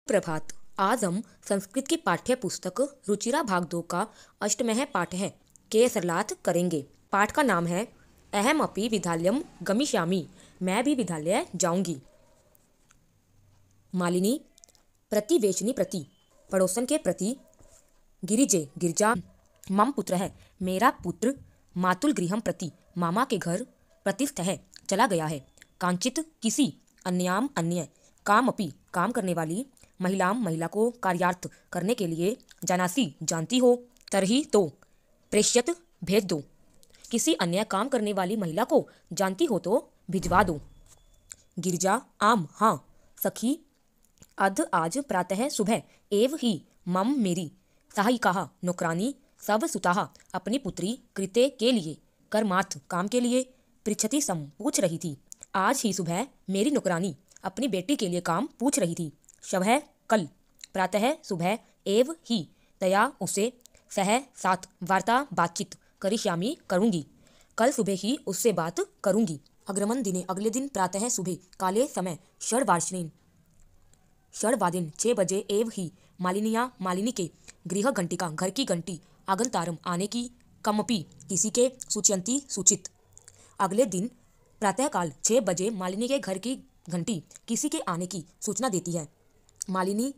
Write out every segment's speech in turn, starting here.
प्रभात। आज हम संस्कृत की पाठ्य पुस्तक रुचिरा भाग 2 का अष्टमः पाठ है के सरलाथ करेंगे। पाठ का नाम है अहम अपि विद्यालयम गमिष्यामि। मैं भी विद्यालय जाऊंगी। मालिनी प्रतिवेशनी प्रति, पड़ोसन के प्रति। गिरिजे गिरजा, मम पुत्र है, मेरा पुत्र। मातुल गृहम प्रति, मामा के घर। प्रतिस्थ है, चला गया है। कांचित किसी, अन्याम अन्य। काम अपि, काम करने वाली। महिलाम, महिला को। कार्यार्थ, करने के लिए। जानासी, जानती हो। तरही, तो। प्रेष्यत, भेज दो। किसी अन्य काम करने वाली महिला को जानती हो तो भिजवा दो। गिरजा, आम, हाँ। सखी, अध, आज। प्रातः, सुबह। एव ही, मम, मेरी। सहायिका, नौकरानी। सब सुताः, अपनी पुत्री। कृते, के लिए। कर्मार्थ, काम के लिए। पृच्छति सम, पूछ रही थी। आज ही सुबह मेरी नौकरानी अपनी बेटी के लिए काम पूछ रही थी। शवः, कल। प्रातः, सुबह। एव ही, तया, उसे। सह, साथ। वार्ता, बातचीत। करिष्यामि, करूंगी। कल सुबह ही उससे बात करूंगी। अग्रमन दिने, अगले दिन। प्रातः, सुबह। काले, समय। षड्वादने, 6 बजे। एव ही, मालिनिया, मालिनी के। गृह घंटिका, घर की घंटी। आगंतारम, आने की। कमपि, किसी के। सूचयंती, सूचित। अगले दिन प्रातःकाल 6 बजे मालिनी के घर की घंटी किसी के आने की सूचना देती है। मालिनी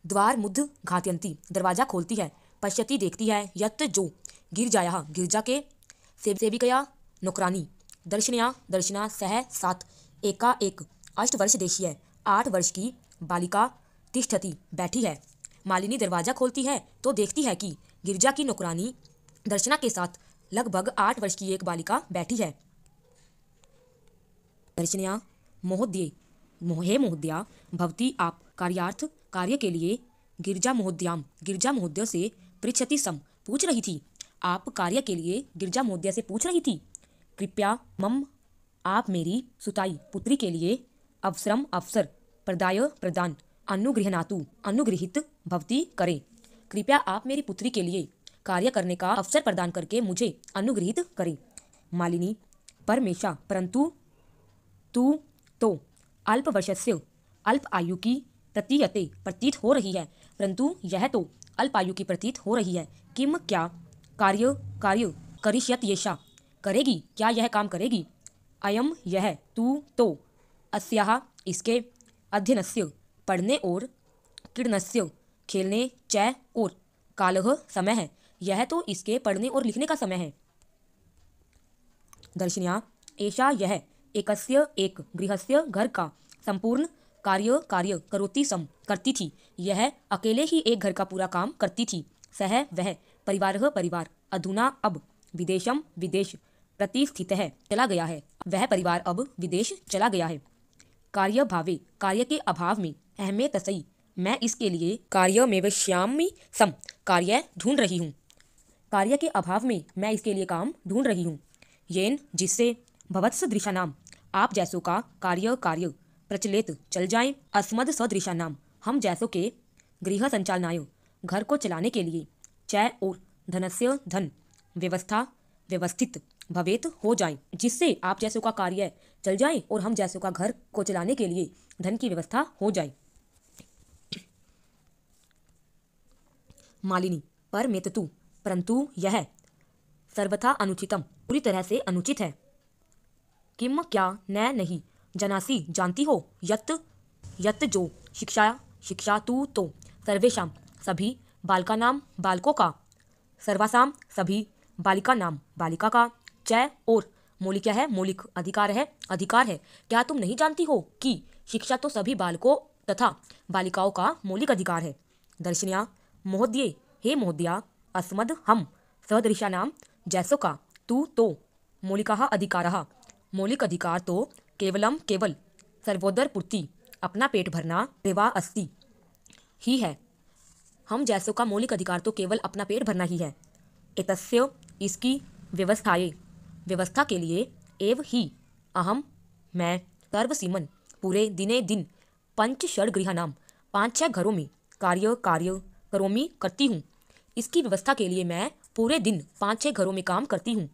द्वार मुद्ध घातयंती, दरवाजा खोलती है। पश्यति, देखती है। यत्, जो। गिरजाया, गिरजा के। सेविकया, नौकरानी। दर्शनया, दर्शना। सह, साथ। एका, एक। 8 वर्ष देशीय, 8 वर्ष की। बालिका, तिष्ठति, बैठी है। मालिनी दरवाजा खोलती है तो देखती है कि गिरजा की नौकरानी दर्शना के साथ लगभग 8 वर्ष की एक बालिका बैठी है। दर्शनया, महोदय, हे महोदया। भवती, आप। कार्यार्थ, कार्य के लिए। गिरजा महोदयाम, गिरजा महोदय से। पृच्छति सम, पूछ रही थी। आप कार्य के लिए गिरजा महोदय से पूछ रही थी। कृपया, मम, आप मेरी। सुताई, पुत्री के लिए। अवसरम, अवसर। प्रदाय, प्रदान। अनुगृहणातु, अनुगृहित। भवती, करे। कृपया आप मेरी पुत्री के लिए कार्य करने का अवसर प्रदान करके मुझे अनुगृहित करें। मालिनी, परमेशा, परंतु। तू, तो। अल्प वर्षस्य, अल्प आयु की। प्रतीयते, प्रतीत हो रही है। परंतु यह तो अल्प आयु की प्रतीत हो रही है। किम, क्या। कार्य, कार्य। करिष्यत येषा, करेगी, क्या यह काम करेगी। अयम, यह। तू, तो। अस्याः, इसके। अध्ययनस्य, पढ़ने और। क्रीडनस्य, खेलने। च, और। कालः, समय है, यह तो इसके पढ़ने और लिखने का समय है। दर्शनया, एषा, यह। एकस्य, एक। गृहस्य, घर का। संपूर्ण। कार्य, कार्य। करोति सम, करती थी। यह अकेले ही एक घर का पूरा काम करती थी। सह, वह। परिवारः, परिवार। अधुना, अब। विदेशम, विदेश। प्रतिस्थितः, चला गया है। वह परिवार अब विदेश चला गया है। कार्य भावे, कार्य के अभाव में। अहमे तसई, मैं इसके लिए। कार्यमेवश्यामि सम, कार्य ढूंढ रही हूँ। कार्य के अभाव में मैं इसके लिए काम ढूंढ रही हूँ। येन, जिससे। भवत्स दृशानाम, आप जैसों का। कार्य, कार्य। प्रचलित, चल जाएं। अस्मद सदृशानाम, हम जैसों के। गृह संचालनाय, घर को चलाने के लिए। च, और। धनस्य, धन। व्यवस्था, व्यवस्थित। भवेत, हो जाए, जिससे आप जैसों का कार्य चल जाए और हम जैसों का घर को चलाने के लिए धन की व्यवस्था हो जाए। मालिनी, पर मेततु, परंतु यह। सर्वथा अनुचितम, पूरी तरह से अनुचित है। किम, क्या। न, नहीं। जनासी, जानती हो। यत्, यत्, जो। शिक्षा, शिक्षा। तू, तो। सर्वेषाम, सभी। बालिका नाम, बालकों का। सर्वासाम, सभी। बालिका नाम, बालिका का। च, और। मौलिक है, मौलिक। अधिकार है, अधिकार है। क्या तुम नहीं जानती हो कि शिक्षा तो सभी बालकों तथा बालिकाओं का मौलिक अधिकार है। दर्शनया, महोदय, हे महोदया। अस्मद, हम। सदृशानाम, जैसों का। तू, तो। मौलिकाः, अधिकाराः, मौलिक अधिकार तो। केवलम, केवल। सर्वोदर पूर्ति, अपना पेट भरना। देवा अस्ति, ही है। हम जैसों का मौलिक अधिकार तो केवल अपना पेट भरना ही है। एतस्य, इसकी। व्यवस्थाए, व्यवस्था के लिए। एव ही, अहम, मैं। सर्वसीमन, पूरे। दिने, दिन। पंच षड गृहानाम, 5-6 घरों में। कार्य, कार्य। करोमि, करती हूँ। इसकी व्यवस्था के लिए मैं पूरे दिन 5-6 घरों में काम करती हूँ।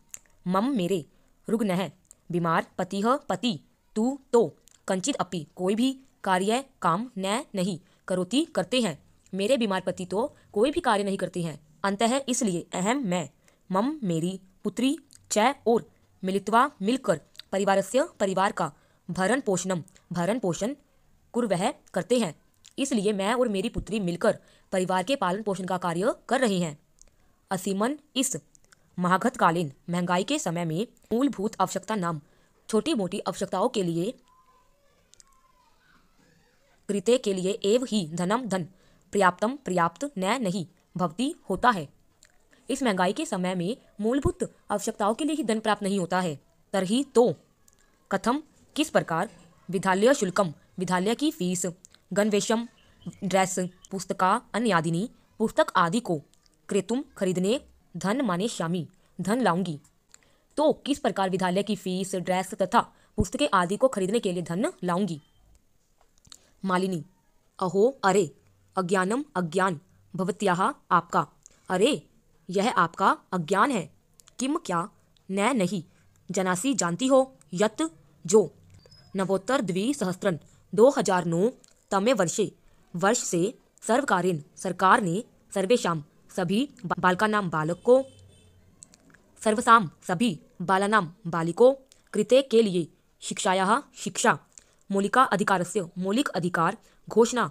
मम, मेरे। रुग्नः, बीमार। पतिः, पति। तू, तो। कंचित अपि, कोई भी। कार्य, काम। न, नहीं। करोति करते हैं। मेरे बीमार पति तो कोई भी कार्य नहीं करते हैं। अंतः इसलिए अहम मैं, मम मेरी पुत्री च और मिलित्वा मिलकर परिवारस्य परिवार का भरण पोषण कुर्वः करते हैं। इसलिए मैं और मेरी पुत्री मिलकर परिवार के पालन पोषण का कार्य कर रहे हैं। असीमन इस महागतकालीन महंगाई के समय में मूलभूत आवश्यकता नाम छोटी मोटी आवश्यकताओं के लिए कृत्य के लिए एव ही धन पर्याप्त न नहीं भवती होता है। इस महंगाई के समय में मूलभूत आवश्यकताओं के लिए ही धन प्राप्त नहीं होता है। तरही तो कथम किस प्रकार विद्यालय शुल्कम विद्यालय की फीस, गणवेशम ड्रेस, पुस्तका अन्यादिनी पुस्तक आदि को क्रेतुम खरीदने धन माने श्यामी धन लाऊंगी। तो किस प्रकार विद्यालय की फीस, ड्रेस तथा पुस्तकें आदि को खरीदने के लिए धन लाऊंगी। मालिनी अहो अरे अज्ञानम अज्ञान भवत्याः आपका, अरे यह आपका अज्ञान है। किम क्या न नहीं जनासी जानती हो यत जो नवोत्तर 2009 तमे वर्ष से सर्वकारेण सरकार ने सर्वेषां सभी बालकानां बालकों सर्वसाम सभी बालानां बालिकों कृते के लिए शिक्षा मौलिक अधिकार घोषणा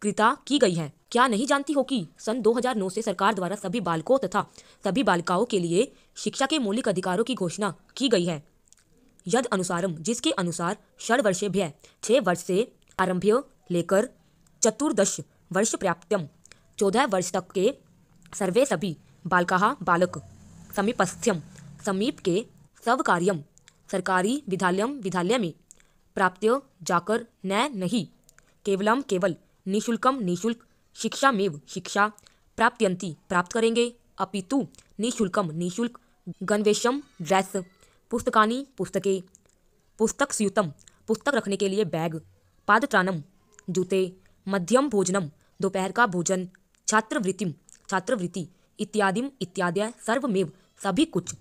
कृता की गई है। क्या नहीं जानती हो कि सन 2009 से सरकार द्वारा सभी बालकों तथा सभी बालिकाओं के लिए शिक्षा के मौलिक अधिकारों की घोषणा की गई है। यद अनुसारम जिसके अनुसार षड्वर्षेभ्यः 6 वर्ष से आरंभ्य लेकर 14 वर्ष पर्यंत 14 वर्ष तक के सर्वे सभी बालकाः बालक समीपस्थ्यम समीप के सब कार्यम सरकारी विद्यालय में प्राप्त्य जाकर न नहीं केवल निःशुल्क शिक्षा प्राप्त करेंगे, अपितु निःशुल्क गणवेशम ड्रेस, पुस्तकें, पुस्तकस्यूतम पुस्तक रखने के लिए बैग, पादत्राणम जूते, मध्यम भोजनम दोपहर का भोजन, छात्रवृत्ति इत्यादि सर्वमेव सभी कुछ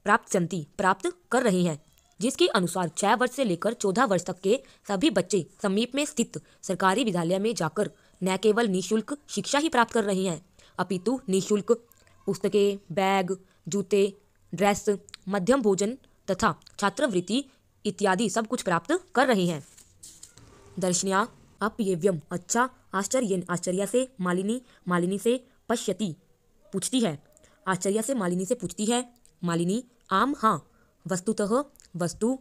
प्राप्त कर रहे हैं। जिसके अनुसार 6 वर्ष से लेकर 14 वर्ष तक के सभी बच्चे समीप में स्थित सरकारी विद्यालय में जाकर न केवल निःशुल्क शिक्षा ही प्राप्त कर रहे हैं, अपितु निःशुल्क पुस्तकें, बैग, जूते, ड्रेस, मध्यम भोजन तथा छात्रवृत्ति इत्यादि सब कुछ प्राप्त कर रहे हैं। दर्शन्या अपयव्यम अच्छा आश्चर्य से मालिनी से पश्यति पूछती है। आश्चर्य से मालिनी से पूछती है। मालिनी आम हाँ वस्तु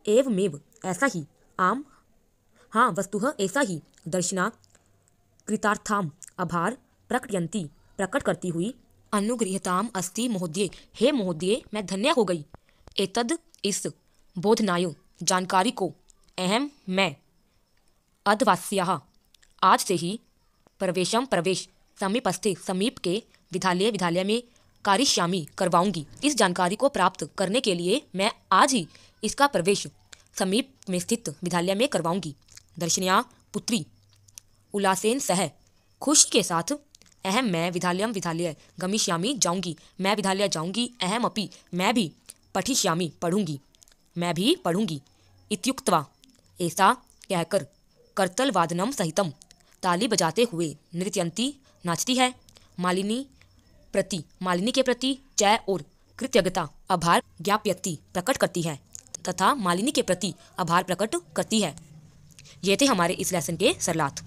एवमेव ऐसा ही, आम हाँ वस्तुः ऐसा ही। दर्शना कृतार्थाम आभार प्रकट करती हुई अनुगृह्यताम अस्ति महोदय, हे महोदय मैं धन्य हो गई। एतद इस बोधनाय जानकारी को अहम मैं अधवास्याः आज से ही प्रवेश समीपस्थे समीप के विद्यालय में कारिष्यामि करवाऊंगी। इस जानकारी को प्राप्त करने के लिए मैं आज ही इसका प्रवेश समीप में स्थित विद्यालय में करवाऊंगी। दर्शन्या पुत्री उल्लासेन सह खुशी के साथ अहम मैं विद्यालय गमिष्यामि जाऊंगी, मैं विद्यालय जाऊंगी। अहम अपि मैं भी पठिष्यामि मैं भी पढ़ूंगी। इत्युक्त्वा ऐसा कहकर करतलवादनम सहितम ताली बजाते हुए नृत्यंती नाचती है। मालिनी के प्रति च और कृतज्ञता आभार ज्ञापयति प्रकट करती है तथा मालिनी के प्रति आभार प्रकट करती है। ये थे हमारे इस लेसन के सरलार्थ।